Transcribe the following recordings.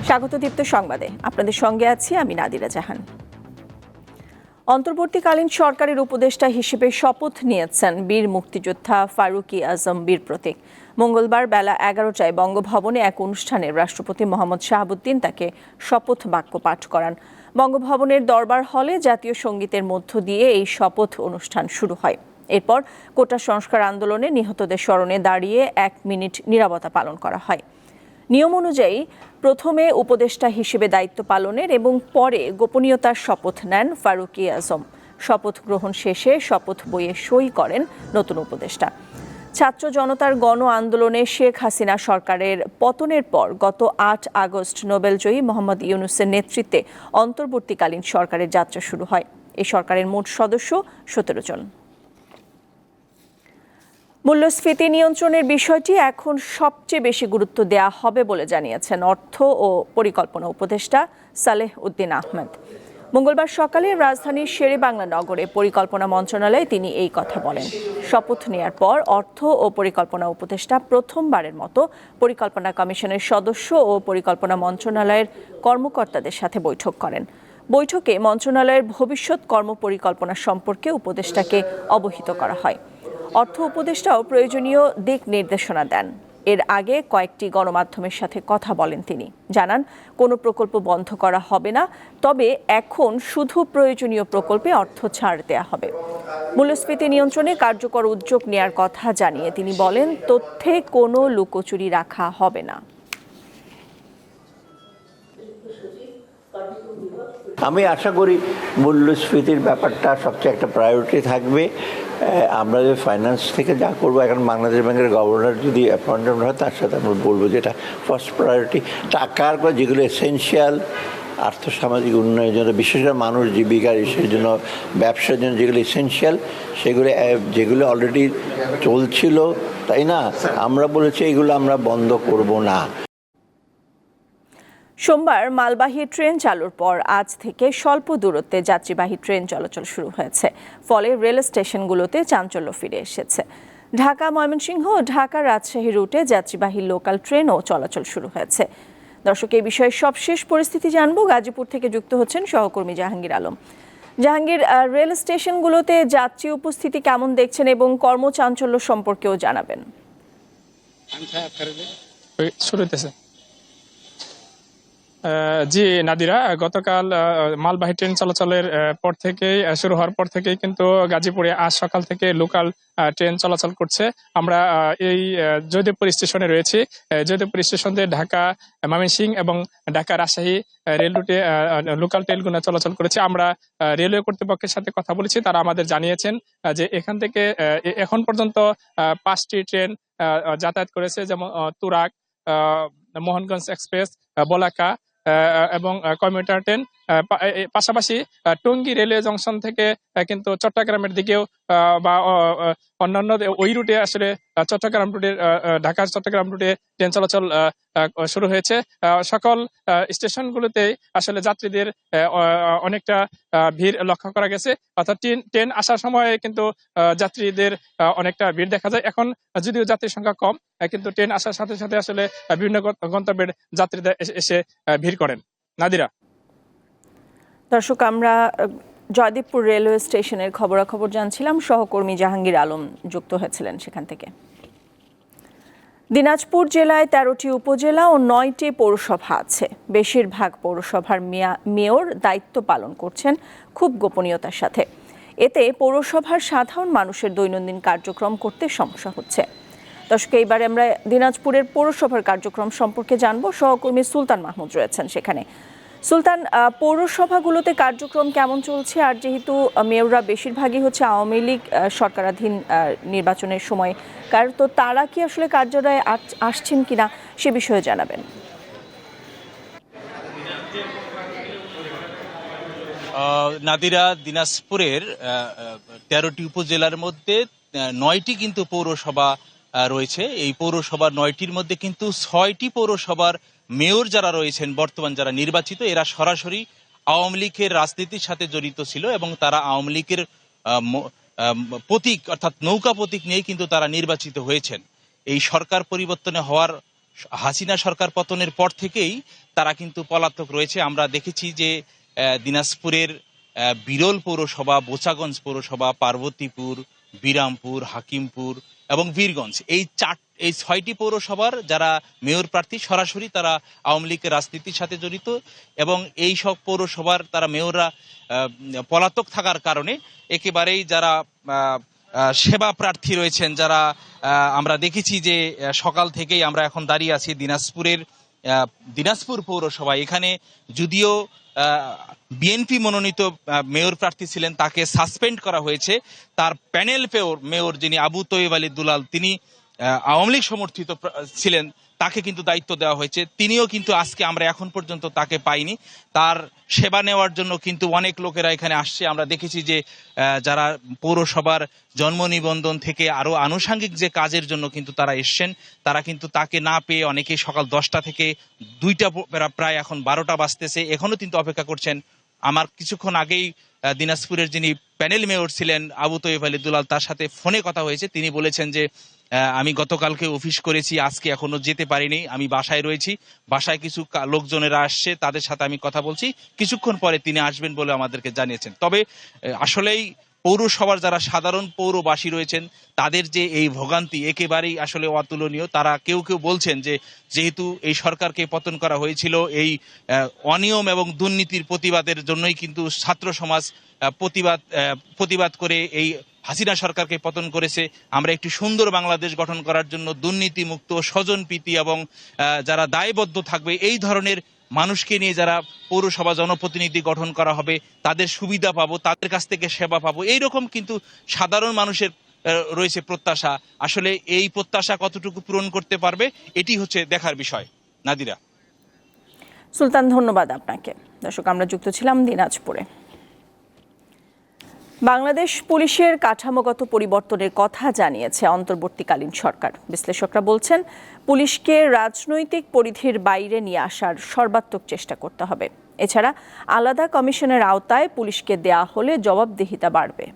স্বাগত দীপ্ত সংবাদে আপনাদের সঙ্গে আছি আমি নাদিরা জাহান। অন্তর্বর্তীকালীন সরকারের উপদেষ্টা হিসেবে শপথ নিয়েছেন বীর মুক্তিযোদ্ধা ফারুকী আজম বীর প্রতীক। মঙ্গলবার বেলা 11টায় বঙ্গভবনে এক অনুষ্ঠানে রাষ্ট্রপতি মোহাম্মদ শাহাবুদ্দিন তাকে শপথ বাক্য পাঠ করান। বঙ্গভবনের দরবার হলে জাতীয় সঙ্গীতের মধ্য দিয়ে এই শপথ অনুষ্ঠান শুরু হয়। এরপর কোটা সংস্কার আন্দোলনে নিহতদের স্মরণে দাঁড়িয়ে 1 মিনিট নীরবতা পালন করা হয়। নিয়ম অনুযায়ী প্রথমে উপদেষ্টা হিসেবে দায়িত্ব পালনের এবং পরে গোপনীয়তার শপথ নেন ফারুকী আজম। শপথ গ্রহণ শেষে শপথ বইয়ে সই করেন নতুন উপদেষ্টা। ছাত্র জনতার গণ আন্দোলনে শেখ হাসিনা সরকারের পতনের পর গত 8 আগস্ট নোবেলজয়ী মোহাম্মদ ইউনূসের নেতৃত্বে অন্তর্বর্তীকালীন সরকারের যাত্রা শুরু হয়। এই সরকারের মোট সদস্য 17 জন। মূল্যস্ফীতি নিয়ন্ত্রণের বিষয়টি এখন সবচেয়ে বেশি গুরুত্ব দেওয়া হবে বলে জানিয়েছেন অর্থ ও পরিকল্পনা উপদেষ্টা সালেহ উদ্দিন আহমেদ। মঙ্গলবার সকালে রাজধানীর শেরেবাংলা নগরে পরিকল্পনা মন্ত্রণালয়ে তিনি এই কথা বলেন। শপথ নেয়ার পর অর্থ ও পরিকল্পনা উপদেষ্টা প্রথমবারের মতো পরিকল্পনা কমিশনের সদস্য ও পরিকল্পনা মন্ত্রণালয়ের কর্মকর্তাদের সাথে বৈঠক করেন। বৈঠকে মন্ত্রণালয়ের ভবিষ্যৎ কর্মপরিকল্পনা সম্পর্কে উপদেষ্টাকে অবহিত করা হয়। অর্থ উপদেষ্টাও প্রয়োজনীয় দিক নির্দেশনা দেন। এর আগে কয়েকটি গণমাধ্যমের সাথে কথা বলেন তিনি। জানান, কোনো প্রকল্প বন্ধ করা হবে না, তবে এখন শুধু প্রয়োজনীয় প্রকল্পে অর্থ ছাড় দেওয়া হবে। মূল্যস্ফীতি নিয়ন্ত্রণে কার্যকর উদ্যোগ নেয়ার কথা জানিয়ে তিনি বলেন, তথ্যে কোনো লুকোচুরি রাখা হবে না। আমি আশা করি মূল্যস্ফীতির ব্যাপারটা সবচেয়ে একটা প্রায়োরিটি থাকবে। আমরা যে ফাইন্যান্স থেকে যা করবো, এখন বাংলাদেশ ব্যাংকের গভর্নর যদি অ্যাপয়েন্টমেন্ট হয় তার সাথে আমরা বলবো যে এটা ফার্স্ট প্রায়োরিটি। টাকার পর যেগুলো এসেনশিয়াল আর্থসামাজিক উন্নয়নের জন্য, বিশেষ করে মানুষ জীবিকার ইস্যুর জন্য, ব্যবসার জন্য যেগুলো এসেনশিয়াল, যেগুলো অলরেডি চলছিল, তাই না, আমরা বলেছি এগুলো আমরা বন্ধ করব না। সোমবার মালবাহী ট্রেন চালুর পর আজ থেকে স্বল্প দূরত্বে যাত্রীবাহী ট্রেন চলাচল শুরু হয়েছে। ফলে রেল স্টেশনগুলোতে চাঞ্চল্য ফিরে এসেছে। ঢাকা ময়মনসিংহ ও ঢাকা রাজশাহী রুটে যাত্রীবাহী লোকাল ট্রেনও চলাচল শুরু হয়েছে। দর্শক, এই বিষয়ে সবশেষ পরিস্থিতি জানবো। গাজীপুর থেকে যুক্ত হচ্ছেন সহকর্মী জাহাঙ্গীর আলম। জাহাঙ্গীর, রেল স্টেশনগুলোতে যাত্রী উপস্থিতি কেমন দেখছেন এবং কর্মচাঞ্চল্য সম্পর্কেও জানাবেন। জি নাদিরা, গতকাল মালবাহী ট্রেন চলাচলের পর থেকেই শুরু হওয়ার পর থেকেই কিন্তু গাজীপুরে আজ সকাল থেকে লোকাল ট্রেন চলাচল করছে। আমরা এই জয়দেবপুর স্টেশনে রয়েছি। জয়দেবপুর স্টেশন দিয়ে ঢাকা ময়মনসিংহ এবং ঢাকা রাজশাহী রেল রুটে লোকাল ট্রেনগুলো চলাচল করেছে। আমরা রেলওয়ে কর্তৃপক্ষের সাথে কথা বলেছি, তারা আমাদের জানিয়েছেন যে এখান থেকে এখন পর্যন্ত 5টি ট্রেন যাতায়াত করেছে, যেমন তুরাগ, মোহনগঞ্জ এক্সপ্রেস, বলাকা এবং কমিউটার ট্রেন। পাশাপাশি টঙ্গী রেলওয়ে জংশন থেকে কিন্তু চট্টগ্রামের দিকেও বা অন্যান্য ওই রুটে আসলে চট্টগ্রাম রুটে, ঢাকা চট্টগ্রাম রুটে ট্রেন চলাচল শুরু হয়েছে। সকল স্টেশনগুলোতে আসলে যাত্রীদের অনেকটা ভিড় লক্ষ্য করা গেছে। অর্থাৎ ট্রেন আসার সময় কিন্তু যাত্রীদের অনেকটা ভিড় দেখা যায়। এখন যদিও যাত্রীর সংখ্যা কম, কিন্তু ট্রেন আসার সাথে সাথে আসলে বিভিন্ন গন্তব্যের যাত্রীরা এসে ভিড় করেন। নাদিরা। দর্শক, আমরা জয়দেবপুর রেলওয়ে স্টেশনের খবরাখবর জানছিলাম। সহকর্মী জাহাঙ্গীর আলম যুক্ত হয়েছিলেন সেখান থেকে। দিনাজপুর জেলায় 13টি উপজেলা ও 9টি পৌরসভা আছে। বেশিরভাগ পৌরসভার মেয়র দায়িত্ব পালন করছেন খুব গোপনীয়তার সাথে। এতে পৌরসভার সাধারণ মানুষের দৈনন্দিন কার্যক্রম করতে সমস্যা হচ্ছে। দর্শক, এইবারে আমরা দিনাজপুরের পৌরসভার কার্যক্রম সম্পর্কে জানবো। সহকর্মী সুলতান মাহমুদ রয়েছেন সেখানে। সুলতান, পৌরসভাগুলোতে কার্যক্রম কেমন চলছে? আর যেহেতু মেয়ররা বেশিরভাগই হচ্ছে আওয়ামী লীগ সরকারাধীন নির্বাচনের সময়, তো তারা কি আসলে কার্যালয়ে আসছেন কিনা সে বিষয়ে জানাবেন। নাদিরা, দিনাজপুরের 13টি উপজেলার মধ্যে 9টি কিন্তু পৌরসভা রয়েছে। এই পৌরসভার 9টির মধ্যে কিন্তু 6টি পৌরসভার মেয়র যারা রয়েছেন, বর্তমান যারা নির্বাচিত, এরা সরাসরি আওয়ামী লীগের রাজনীতির সাথে জড়িত ছিল এবং তারা আওয়ামী লীগের প্রতীক অর্থাৎ নৌকা প্রতীক নিয়ে কিন্তু তারা নির্বাচিত হয়েছেন। এই সরকার পরিবর্তনে হওয়ার হাসিনা সরকার পতনের পর থেকেই তারা কিন্তু পলাতক রয়েছে। আমরা দেখেছি যে দিনাজপুরের বিরল পৌরসভা, বোচাগঞ্জ পৌরসভা, পার্বতীপুর, বিরামপুর, হাকিমপুর এবং বীরগঞ্জ, এই 6টি পৌরসভার যারা মেয়র প্রার্থী সরাসরি তারা আওয়ামী লীগের রাজনীতির সাথে জড়িত, এবং এই সব পৌরসভার তারা মেয়ররা পলাতক থাকার কারণে একেবারেই যারা সেবা প্রার্থী রয়েছেন, যারা আমরা দেখেছি যে সকাল থেকেই আমরা এখন দাঁড়িয়ে আছি দিনাজপুর পৌরসভা। এখানে যদিও বিএনপি মনোনীত মেয়র প্রার্থী ছিলেন, তাকে সাসপেন্ড করা হয়েছে। তার প্যানেল মেয়র যিনি আবু তৈব আলী দুলাল, তিনি আওয়ামী লীগ সমর্থিত ছিলেন, তাকে কিন্তু দায়িত্ব দেওয়া হয়েছে। তিনিও কিন্তু আজকে আমরা এখন পর্যন্ত তাকে পাইনি। তার সেবা নেওয়ার জন্য কিন্তু অনেক লোকেরা এখানে আসছে। আমরা দেখেছি যে যারা পৌরসভার জন্ম নিবন্ধন থেকে আরো আনুষঙ্গিক যে কাজের জন্য কিন্তু তারা এসছেন, তারা কিন্তু তাকে না পেয়ে অনেকেই সকাল 10টা থেকে 2টা প্রায় এখন 12টা বাজতেছে এখনো কিন্তু অপেক্ষা করছেন। আমার কিছুক্ষণ আগেই দিনাজপুরের যিনি প্যানেল মেয়র ছিলেন আবু তৈব আলী দুলাল, তার সাথে ফোনে কথা হয়েছে। তিনি বলেছেন যে আমি গতকালকে অফিস করেছি, আজকে এখনো যেতে পারিনি, আমি বাসায় রয়েছি, বাসায় কিছু লোকজনেরা আসছে, তাদের সাথে আমি কথা বলছি, কিছুক্ষণ পরে তিনি আসবেন বলে আমাদেরকে জানিয়েছেন। তবে আসলেই পৌরসভার যারা সাধারণ পৌরবাসী রয়েছেন তাদের যে এই ভোগান্তি একেবারেই আসলে অতুলনীয়। তারা কেউ কেউ বলছেন যে যেহেতু এই সরকারকে পতন করা হয়েছিল এই অনিয়ম এবং দুর্নীতির প্রতিবাদের জন্যই কিন্তু ছাত্র সমাজ প্রতিবাদ করে এই হাসিনা সরকারকে পতন করেছে। আমরা একটি সুন্দর বাংলাদেশ গঠন করার জন্য দুর্নীতিমুক্ত, স্বজনপ্রীতি এবং যারা দায়বদ্ধ থাকবে এই ধরনের মানুষকে নিয়ে যারা পৌরসভা জনপ্রতিনিধি গঠন করা হবে, তাদের সুবিধা পাবো, তাদের কাছ থেকে সেবা পাবো, এইরকম কিন্তু সাধারণ মানুষের রয়েছে প্রত্যাশা। আসলে এই প্রত্যাশা কতটুকু পূরণ করতে পারবে এটি হচ্ছে দেখার বিষয়। নাদিরা। সুলতান, ধন্যবাদ আপনাকে। দর্শক, আমরা যুক্ত ছিলাম দিনাজপুরে। বাংলাদেশ পুলিশের কাঠামোগত পরিবর্তনের কথা জানিয়েছে অন্তর্বর্তীকালীন সরকার। বিশ্লেষকরা বলছেন পুলিশকে রাজনৈতিক পরিধির বাইরে নিয়ে আসার সর্বাত্মক চেষ্টা করতে হবে। এছাড়া আলাদা কমিশনের আওতায় পুলিশকে দেয়া হলে জবাবদিহিতা বাড়বে।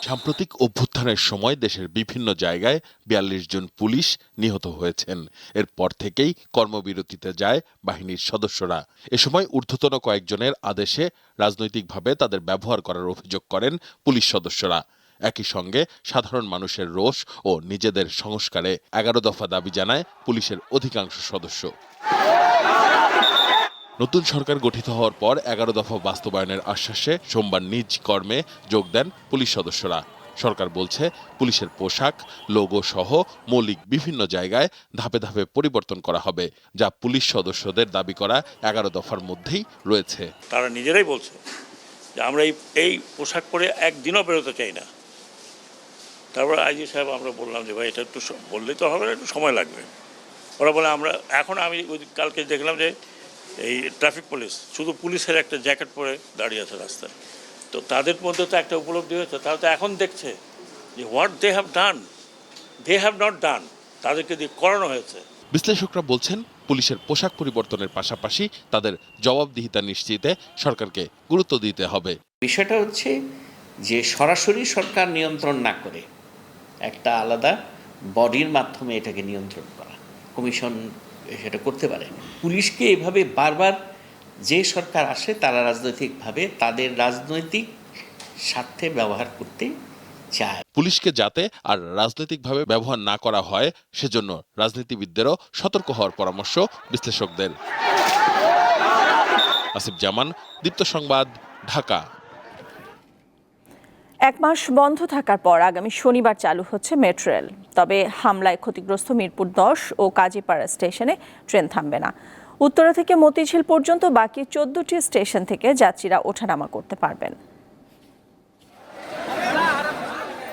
সাম্প্রতিক অভ্যুত্থানের সময় দেশের বিভিন্ন জায়গায় ৪২ জন পুলিশ নিহত হয়েছেন। এরপর থেকেই কর্মবিরতিতে যায় বাহিনীর সদস্যরা। এ সময় ঊর্ধ্বতন কয়েকজনের আদেশে রাজনৈতিকভাবে তাদের ব্যবহার করার অভিযোগ করেন পুলিশ সদস্যরা। একই সঙ্গে সাধারণ মানুষের রোষ ও নিজেদের সংস্কারে ১১ দফা দাবি জানায় পুলিশের অধিকাংশ সদস্য। নতুন সরকার গঠিত হওয়ার পর ১১ দফা বাস্তবায়নের আশ্বাসে সোমবার নিজ কর্মে যোগ দেন পুলিশ সদস্যরা। সরকার বলছে পুলিশের পোশাক, লোগো সহ মৌলিক বিভিন্ন জায়গায় ধাপে ধাপে পরিবর্তন করা হবে, যা পুলিশ সদস্যদের দাবি করা ১১ দফার মধ্যেই রয়েছে। তারা নিজেরাই বলছে যে আমরা এই পোশাক পরে একদিনও বেরোতে চাই না। তারপর আইজি সাহেব আমরা বললাম যে ভাই এটা একটু বললেই তো হবে না, একটু সময় লাগবে। ওরা বলে আমরা এখন আমি কালকে দেখলাম যে এই ট্রাফিক পুলিশ শুধু পুলিশের একটা জ্যাকেট পরে দাঁড়িয়ে আছে রাস্তায়। তো তাদের মধ্যে তো একটা উপলব্ধি হয়েছে, তারা তো এখন দেখছে যে what they have not done, তাদেরকে দিয়ে করানো হয়েছে। বিশ্লেষকরা বলছেন পুলিশের পোশাক পরিবর্তনের পাশাপাশি তাদের জবাবদিহিতা নিশ্চিতে সরকারকে গুরুত্ব দিতে হবে। বিষয়টা হচ্ছে যে সরাসরি সরকার নিয়ন্ত্রণ না করে একটা আলাদা বডির মাধ্যমে এটাকে নিয়ন্ত্রণ করা, কমিশন সেটা করতে পারে। পুলিশকে এভাবে বারবার যে সরকার আসে তারা রাজনৈতিকভাবে তাদের রাজনৈতিক স্বার্থে ব্যবহার করতে চায়। পুলিশকে যাতে আর রাজনৈতিকভাবে ব্যবহার না করা হয় সেজন্য রাজনীতিবিদদেরও সতর্ক হওয়ার পরামর্শ বিশ্লেষকদের। আসিফ জামান, দীপ্ত সংবাদ, ঢাকা। 1 মাস বন্ধ থাকার পর আগামী শনিবার চালু হচ্ছে মেট্রো রেল। তবে হামলায় ক্ষতিগ্রস্ত মিরপুর 10 ও কাজীপাড়া স্টেশনে ট্রেন থামবে না। উত্তরা থেকে মতিঝিল পর্যন্ত বাকি 14টি স্টেশন থেকে যাত্রীরা ওঠানামা করতে পারবেন।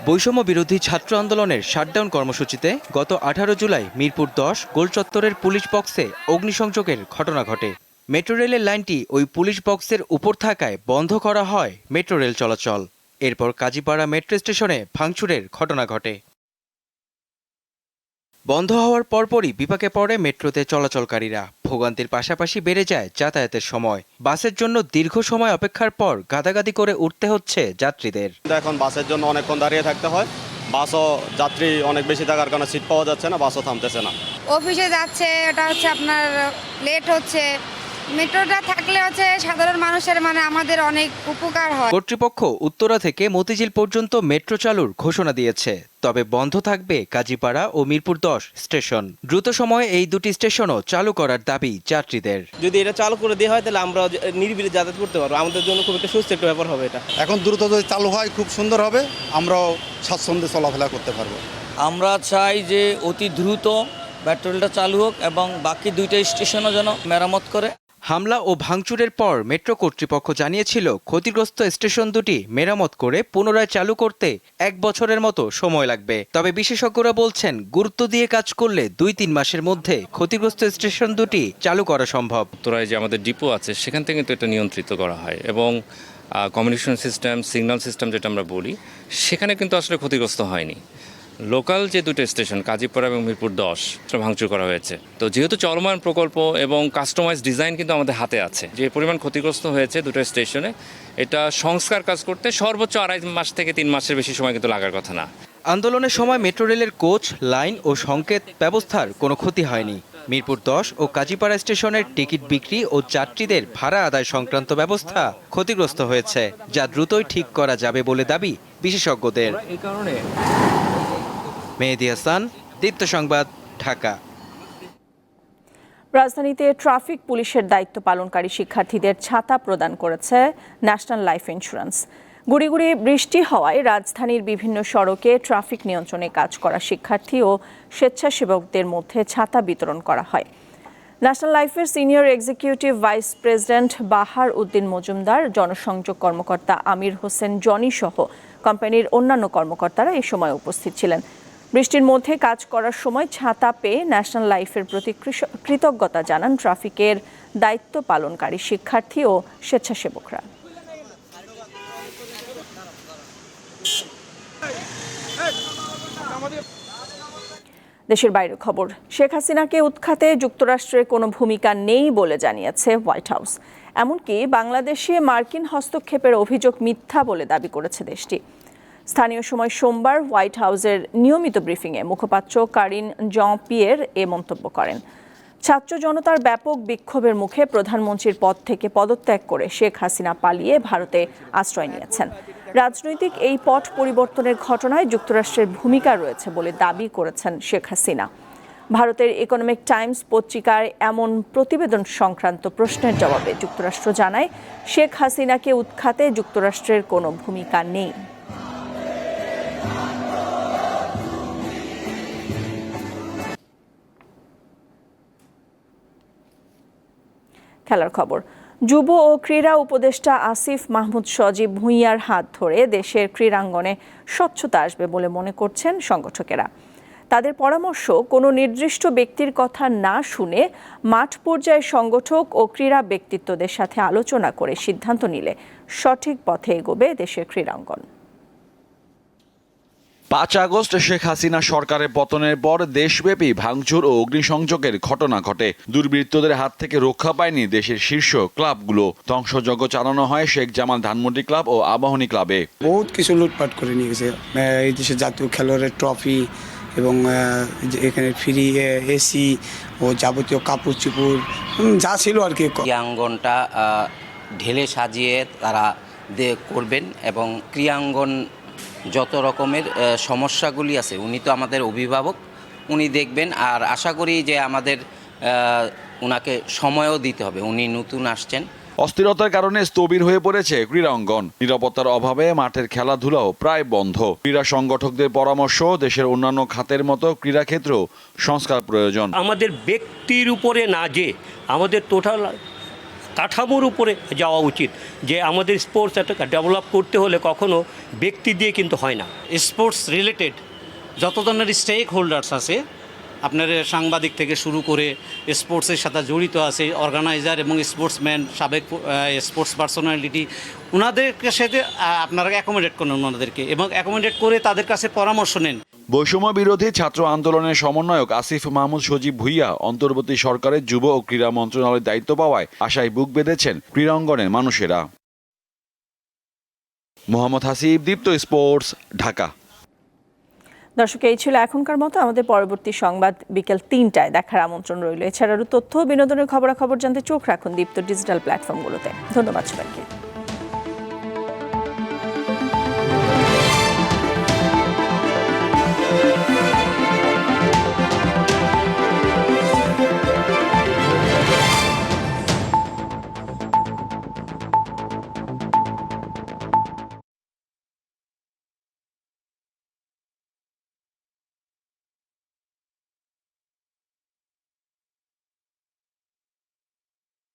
বৈষম্য বিরোধী ছাত্র আন্দোলনের শাটডাউন কর্মসূচিতে গত 18 জুলাই মিরপুর 10 গোলচত্বরের পুলিশ বক্সে অগ্নিসংযোগের ঘটনা ঘটে। মেট্রো রেলের লাইনটি ওই পুলিশ বক্সের উপর থাকায় বন্ধ করা হয় মেট্রো রেল চলাচল। এরপর কাজীপাড়া মেট্রো স্টেশনে ভাঙচুরের ঘটনা ঘটে। বন্ধ হওয়ার পরপরই বিপাকে পড়ে মেট্রোতে চলাচলকারীরা। ভোগান্তির পাশাপাশি বেড়ে যায় যাতায়াতের সময়। বাসের জন্য দীর্ঘ সময় অপেক্ষার পর গাদাগাদি করে উঠতে হচ্ছে যাত্রীদের। এখন বাসের জন্য অনেকক্ষণ দাঁড়িয়ে থাকতে হয়, বাসও যাত্রী অনেক বেশি থাকার কারণে সিট পাওয়া যাচ্ছে না, বাসও থামতেছে না। অফিসে যাচ্ছে, ওটা হচ্ছে আপনার লেট হচ্ছে। মেট্রোটা থাকলে হচ্ছে সাধারণ মানুষের মানে আমাদের অনেক উপকার হয়। কর্তৃপক্ষ উত্তরা থেকে মতিঝিল পর্যন্ত মেট্রো চালুর ঘোষণা দিয়েছে, তবে বন্ধ থাকবে কাজীপাড়া ও মিরপুর 10 স্টেশন। দ্রুত সময়ে এই দুটি স্টেশনও চালু করার দাবি যাত্রীদের। যদি এটা চালু করে দেওয়া হয় তাহলে আমরা নিরিবিলি যাতায়াত করতে পারবো, আমাদের জন্য খুব একটা সুস্থ একটা ব্যাপার হবে এটা। এখন দ্রুত যদি চালু হয় খুব সুন্দর হবে, আমরাও স্বাচ্ছন্দ্যে চলাফেরা করতে পারবো। আমরা চাই যে অতি দ্রুত মেট্রোরেলটা চালু হোক এবং বাকি দুইটা স্টেশনও যেন মেরামত করে। হামলা ও ভাঙচুরের পর মেট্রো কর্তৃপক্ষ জানিয়েছিল ক্ষতিগ্রস্ত স্টেশন দুটি মেরামত করে পুনরায় চালু করতে 1 বছরের মতো সময় লাগবে। তবে বিশেষজ্ঞরা বলছেন গুরুত্ব দিয়ে কাজ করলে 2-3 মাসের মধ্যে ক্ষতিগ্রস্ত স্টেশন দুটি চালু করা সম্ভব। উত্তরায় যে আমাদের ডিপো আছে সেখান থেকে কিন্তু এটা নিয়ন্ত্রিত করা হয় এবং কমিউনিকেশন সিস্টেম, সিগন্যাল সিস্টেম যেটা আমরা বলি, সেখানে কিন্তু আসলে ক্ষতিগ্রস্ত হয়নি। লোকাল যে দুটো স্টেশন কাজীপাড়া এবং মিরপুর 10 ভাঙচুর করা হয়েছে। তো যেহেতু চলমান প্রকল্প এবং কাস্টমাইজ ডিজাইন কিন্তু আমাদের হাতে আছে, যে পরিমাণ ক্ষতিগ্রস্ত হয়েছে দুটো স্টেশনে, এটা সংস্কার কাজ করতে সর্বোচ্চ 2.5 মাস থেকে 3 মাসের বেশি সময় কিন্তু লাগার কথা না। আন্দোলনের সময় মেট্রো রেলের কোচ, লাইন ও সংকেত ব্যবস্থার কোনো ক্ষতি হয়নি। মিরপুর 10 ও কাজীপাড়া স্টেশনের টিকিট বিক্রি ও যাত্রীদের ভাড়া আদায় সংক্রান্ত ব্যবস্থা ক্ষতিগ্রস্ত হয়েছে, যা দ্রুতই ঠিক করা যাবে বলে দাবি বিশেষজ্ঞদের। মেহেদী হাসান, দীপ্ত সংবাদ, ঢাকা। রাজধানীতে ট্রাফিক পুলিশের দায়িত্ব পালনকারী শিক্ষার্থীদের ছাতা প্রদান করেছে ন্যাশনাল লাইফ ইন্স্যুরেন্স। গুড়ি গুড়ি বৃষ্টি হওয়ায় রাজধানীর বিভিন্ন সড়কে ট্রাফিক নিয়ন্ত্রণে কাজ করা শিক্ষার্থী ও স্বেচ্ছাসেবকদের মধ্যে ছাতা বিতরণ করা হয়। ন্যাশনাল লাইফের সিনিয়র এক্সিকিউটিভ ভাইস প্রেসিডেন্ট বাহার উদ্দিন মজুমদার, জনসংযোগ কর্মকর্তা আমির হোসেন জনি সহ কোম্পানির অন্যান্য কর্মকর্তারা এই সময় উপস্থিত ছিলেন। বৃষ্টির মধ্যে কাজ করার সময় ছাতা পেয়ে ন্যাশনাল লাইফের প্রতি কৃতজ্ঞতা জানান ট্রাফিকের দায়িত্ব পালনকারী শিক্ষার্থী ও স্বেচ্ছাসেবকরা। দেশের বাইরের খবর। শেখ হাসিনাকে উৎখাতে যুক্তরাষ্ট্রের কোনো ভূমিকা নেই বলে জানিয়েছে হোয়াইট হাউস। এমনকি বাংলাদেশে মার্কিন হস্তক্ষেপের অভিযোগ মিথ্যা বলে দাবি করেছে দেশটি। স্থানীয় সময় সোমবার হোয়াইট হাউসের নিয়মিত ব্রিফিংয়ে মুখপাত্র কারিন জন পিয়ের এ মন্তব্য করেন। ছাত্র জনতার ব্যাপক বিক্ষোভের মুখে প্রধানমন্ত্রীর পদ থেকে পদত্যাগ করে শেখ হাসিনা পালিয়ে ভারতে আশ্রয় নিয়েছেন। রাজনৈতিক এই পট পরিবর্তনের ঘটনায় যুক্তরাষ্ট্রের ভূমিকা রয়েছে বলে দাবি করেছেন শেখ হাসিনা। ভারতের ইকোনমিক টাইমস পত্রিকার এমন প্রতিবেদন সংক্রান্ত প্রশ্নের জবাবে যুক্তরাষ্ট্র জানায়, শেখ হাসিনাকে উৎখাতে যুক্তরাষ্ট্রের কোনো ভূমিকা নেই। খেলার খবর। যুব ও ক্রীড়া উপদেষ্টা আসিফ মাহমুদ সজীব ভুঁইয়ার হাত ধরে দেশের ক্রীড়াঙ্গনে স্বচ্ছতা আসবে বলে মনে করছেন সংগঠকেরা। তাদের পরামর্শ, কোনো নির্দিষ্ট ব্যক্তির কথা না শুনে মাঠ পর্যায়ে সংগঠক ও ক্রীড়া ব্যক্তিত্বদের সাথে আলোচনা করে সিদ্ধান্ত নিলে সঠিক পথে এগোবে দেশের ক্রীড়াঙ্গন। 5 আগস্ট শেখ হাসিনা সরকারের পতনের পর দেশব্যাপী ভাঙচুর ও অগ্নিসংযোগের ঘটনা ঘটে। দুর্বৃত্তদের হাত থেকে রক্ষা পায়নি দেশের শীর্ষ ক্লাবগুলো। ধ্বংসযজ্ঞ চালানো হয় শেখ জামাল ধানমন্ডি ক্লাব ও আবাহনী ক্লাবে। বহুত কিছু লুটপাট করে নিয়ে গেছে, এই দেশের জাতীয় খেলোয়াড়ের ট্রফি এবং এখানে ফ্রি এসি ও যাবতীয় কাপড় চুপড় যা ছিল আর কি। ক্রীড়াঙ্গনটা ঢেলে সাজিয়ে তারা করবেন এবং ক্রীড়াঙ্গন যত রকমের সমস্যাগুলি আছে, উনি তো আমাদের অভিভাবক, উনি দেখবেন। আর আশা করি যে আমাদের ওনাকে সময়ও দিতে হবে, উনি নতুন আসছেন। অস্থিরতার কারণে স্থবির হয়ে পড়েছে ক্রীড়াঙ্গন। নিরাপত্তার অভাবে মাঠের খেলাধুলাও প্রায় বন্ধ। ক্রীড়া সংগঠকদের পরামর্শ, দেশের অন্যান্য খাতের মতো ক্রীড়াক্ষেত্রেও সংস্কার প্রয়োজন। আমাদের ব্যক্তির উপরে না, যে আমাদের টোটাল কাঠামোর উপরে যাওয়া উচিত। যে আমাদের স্পোর্টস একটা ডেভেলপ করতে হলে কখনো ব্যক্তি দিয়ে কিন্তু হয় না। স্পোর্টস রিলেটেড যত ধরনের স্টেক হোল্ডার্স আছে, আপনার সাংবাদিক থেকে শুরু করে স্পোর্টসের সাথে জড়িত আছে, অর্গানাইজার এবং স্পোর্টসম্যান, সাবেক স্পোর্টস পার্সোনালিটি, ওনাদের সাথে আপনারা অ্যাকোমোডেট করেন ওনাদেরকে, এবং অ্যাকোমোডেট করে তাদের কাছে পরামর্শ নেন। বৈষম্য বিরোধী ছাত্র আন্দোলনের সমন্বয়ক আসিফ মাহমুদ সজীব ভুঁইয়া অন্তর্বর্তী সরকারের যুব ও ক্রীড়া মন্ত্রণালয়ের দায়িত্ব পাওয়ায় আশায় বুক বেঁধেছেন ক্রীড়াঙ্গনের মানুষেরা। মোহাম্মদ হাসিব, দীপ্ত স্পোর্টস, ঢাকা। দর্শক, এই ছিল এখনকার মতো। আমাদের পরবর্তী সংবাদ বিকেল 3টায় দেখার আমন্ত্রণ রইল। এছাড়াও তথ্য বিনোদনের খবরাখবর জানতে চোখ রাখুন দীপ্ত ডিজিটাল প্ল্যাটফর্মগুলোতে। ধন্যবাদ সবাইকে।